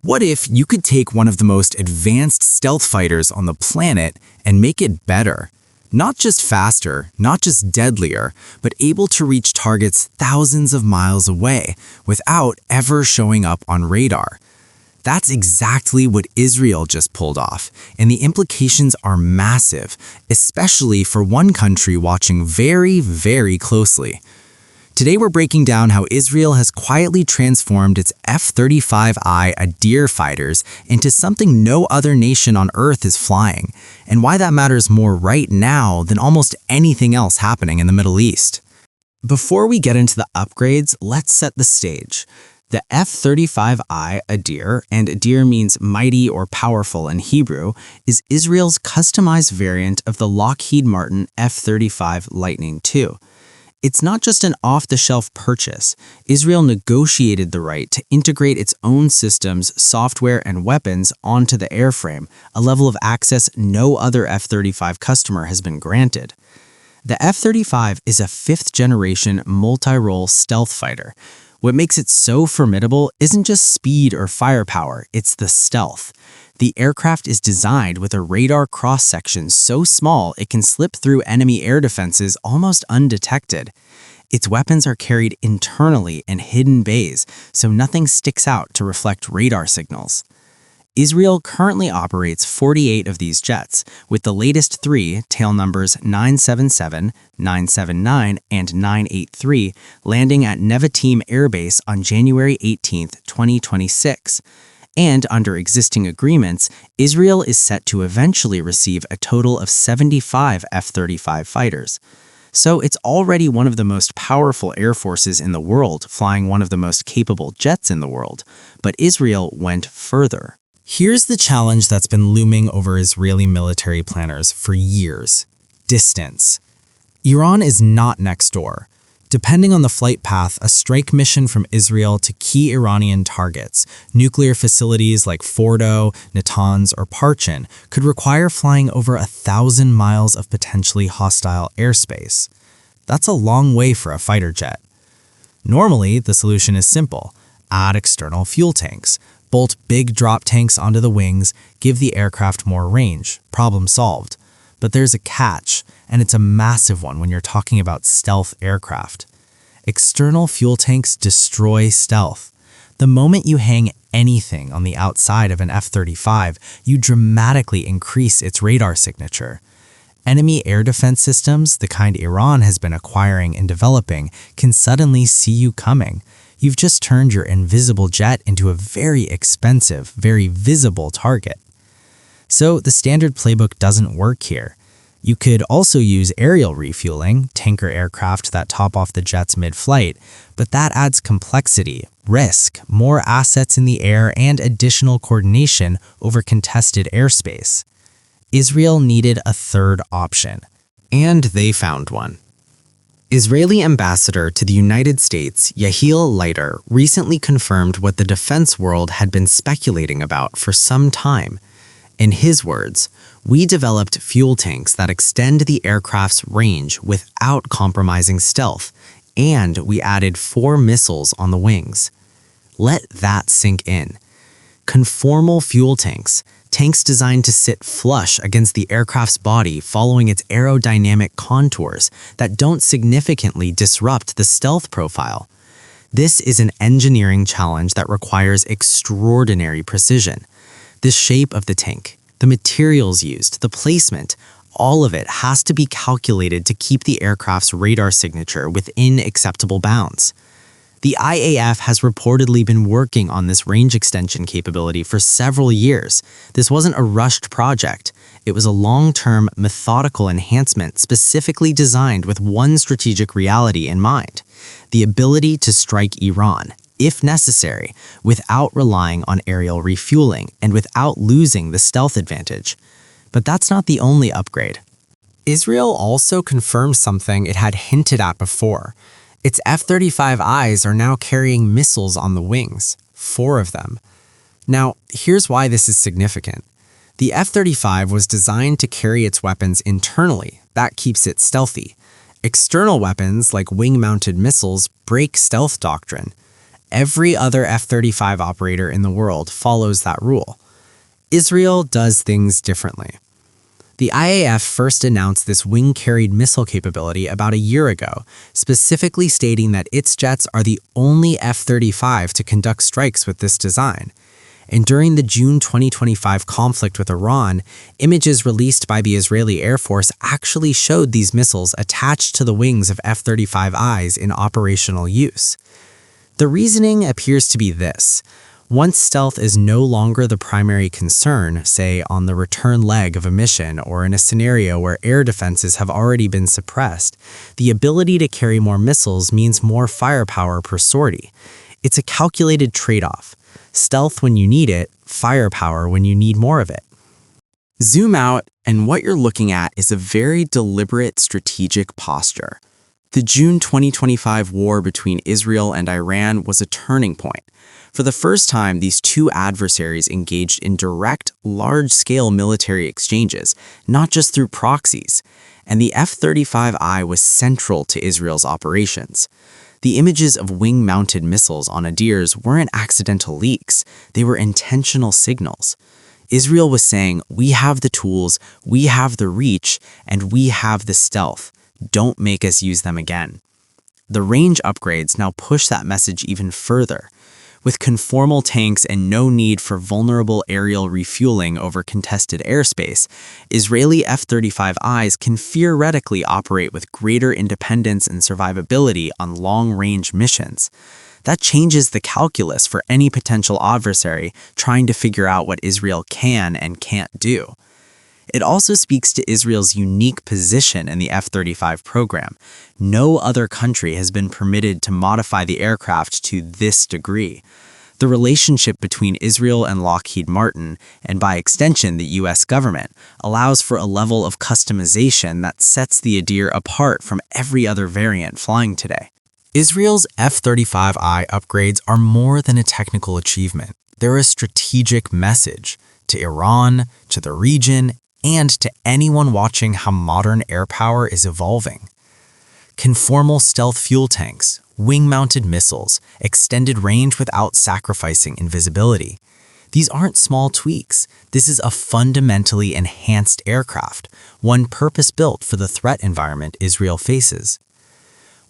What if you could take one of the most advanced stealth fighters on the planet and make it better? Not just faster, not just deadlier, but able to reach targets thousands of miles away without ever showing up on radar. That's exactly what Israel just pulled off, and the implications are massive, especially for one country watching very, very closely. Today we're breaking down how Israel has quietly transformed its F-35I Adir fighters into something no other nation on Earth is flying, and why that matters more right now than almost anything else happening in the Middle East. Before we get into the upgrades, let's set the stage. The F-35I Adir, and Adir means mighty or powerful in Hebrew, is Israel's customized variant of the Lockheed Martin F-35 Lightning II. It's not just an off-the-shelf purchase. Israel negotiated the right to integrate its own systems, software, and weapons onto the airframe, a level of access no other F-35 customer has been granted. The F-35 is a fifth-generation multi-role stealth fighter. What makes it so formidable isn't just speed or firepower, it's the stealth. The aircraft is designed with a radar cross-section so small it can slip through enemy air defenses almost undetected. Its weapons are carried internally in hidden bays, so nothing sticks out to reflect radar signals. Israel currently operates 48 of these jets, with the latest 3, tail numbers 977, 979, and 983, landing at Nevatim Air Base on January 18, 2026. And under existing agreements, Israel is set to eventually receive a total of 75 F-35 fighters. So it's already one of the most powerful air forces in the world, flying one of the most capable jets in the world. But Israel went further. Here's the challenge that's been looming over Israeli military planners for years: distance. Iran is not next door. Depending on the flight path, a strike mission from Israel to key Iranian targets, nuclear facilities like Fordo, Natanz, or Parchin, could require flying over 1,000 miles of potentially hostile airspace. That's a long way for a fighter jet. Normally, the solution is simple: add external fuel tanks, bolt big drop tanks onto the wings, give the aircraft more range. Problem solved. But there's a catch, and it's a massive one when you're talking about stealth aircraft. External fuel tanks destroy stealth. The moment you hang anything on the outside of an F-35, you dramatically increase its radar signature. Enemy air defense systems, the kind Iran has been acquiring and developing, can suddenly see you coming. You've just turned your invisible jet into a very expensive, very visible target. So the standard playbook doesn't work here. You could also use aerial refueling, tanker aircraft that top off the jets mid-flight, but that adds complexity, risk, more assets in the air, and additional coordination over contested airspace. Israel needed a third option, and they found one. Israeli ambassador to the United States, Yael Leiter, recently confirmed what the defense world had been speculating about for some time. In his words, "We developed fuel tanks that extend the aircraft's range without compromising stealth, and we added 4 missiles on the wings." Let that sink in. Conformal fuel tanks, tanks designed to sit flush against the aircraft's body following its aerodynamic contours that don't significantly disrupt the stealth profile. This is an engineering challenge that requires extraordinary precision. The shape of the tank, the materials used, the placement, all of it has to be calculated to keep the aircraft's radar signature within acceptable bounds. The IAF has reportedly been working on this range extension capability for several years. This wasn't a rushed project. It was a long-term, methodical enhancement specifically designed with one strategic reality in mind: the ability to strike Iran, if necessary, without relying on aerial refueling and without losing the stealth advantage. But that's not the only upgrade. Israel also confirmed something it had hinted at before. Its F-35Is are now carrying missiles on the wings, 4 of them. Now, here's why this is significant. The F-35 was designed to carry its weapons internally. That keeps it stealthy. External weapons, like wing-mounted missiles, break stealth doctrine. every other F-35 operator in the world follows that rule. Israel does things differently. The IAF first announced this wing-carried missile capability about a year ago, specifically stating that its jets are the only F-35 to conduct strikes with this design. And during the June 2025 conflict with Iran, images released by the Israeli Air Force actually showed these missiles attached to the wings of F-35Is in operational use. The reasoning appears to be this. Once stealth is no longer the primary concern, say on the return leg of a mission or in a scenario where air defenses have already been suppressed, the ability to carry more missiles means more firepower per sortie. It's a calculated trade-off. Stealth when you need it, firepower when you need more of it. Zoom out, and what you're looking at is a very deliberate strategic posture. The June 2025 war between Israel and Iran was a turning point. For the first time, these two adversaries engaged in direct, large-scale military exchanges, not just through proxies, and the F-35I was central to Israel's operations. The images of wing-mounted missiles on Adirs weren't accidental leaks, they were intentional signals. Israel was saying, we have the tools, we have the reach, and we have the stealth. Don't make us use them again. The range upgrades now push that message even further. With conformal tanks and no need for vulnerable aerial refueling over contested airspace, Israeli F-35Is can theoretically operate with greater independence and survivability on long-range missions. That changes the calculus for any potential adversary trying to figure out what Israel can and can't do. It also speaks to Israel's unique position in the F-35 program. No other country has been permitted to modify the aircraft to this degree. The relationship between Israel and Lockheed Martin, and by extension the US government, allows for a level of customization that sets the Adir apart from every other variant flying today. Israel's F-35I upgrades are more than a technical achievement. They're a strategic message to Iran, to the region, and to anyone watching how modern air power is evolving. Conformal stealth fuel tanks, wing-mounted missiles, extended range without sacrificing invisibility. These aren't small tweaks. This is a fundamentally enhanced aircraft, one purpose-built for the threat environment Israel faces.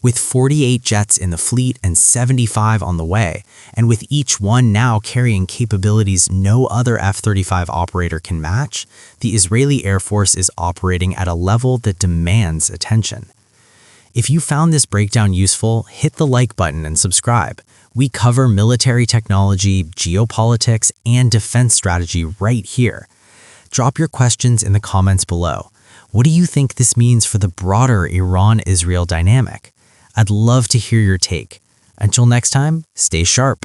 With 48 jets in the fleet and 75 on the way, and with each one now carrying capabilities no other F-35 operator can match, the Israeli Air Force is operating at a level that demands attention. If you found this breakdown useful, hit the like button and subscribe. We cover military technology, geopolitics, and defense strategy right here. Drop your questions in the comments below. What do you think this means for the broader Iran-Israel dynamic? I'd love to hear your take. Until next time, stay sharp.